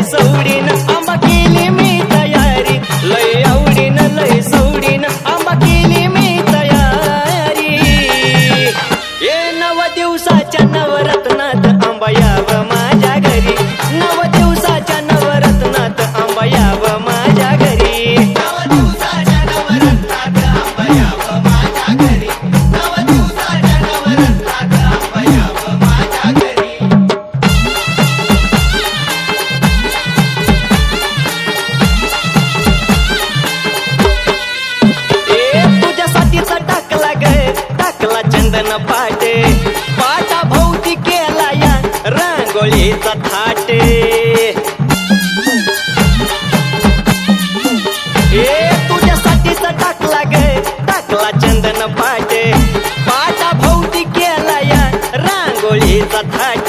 सवडीन आंबा केली मी तयारी, लय आवडीन लय सवडीन आंबा केली मी तयारी। ये 9 दिवसाच्या नवरत्नात आंबा यावं माझ्या घरी, 9 दिवसाच्या नवरत्नात आंबा यावं माझ्या घरी। 9 दिवसाच्या नवरत्नात आंबा यावं माझ्या घरी, 9 दिवसाच्या नवरत्नात आंबा यावं माझ्या घरी। तुझ्यासाठीचा टाकला ग टाकला चंदन पाटे, पाटा भोवती केला या रांगोळीचा थाटे। तुझ्यासाठीचा टाकला ग टाकला चंदन पाटे, पाटा भोवती केला या रांगोळीचा थाटे।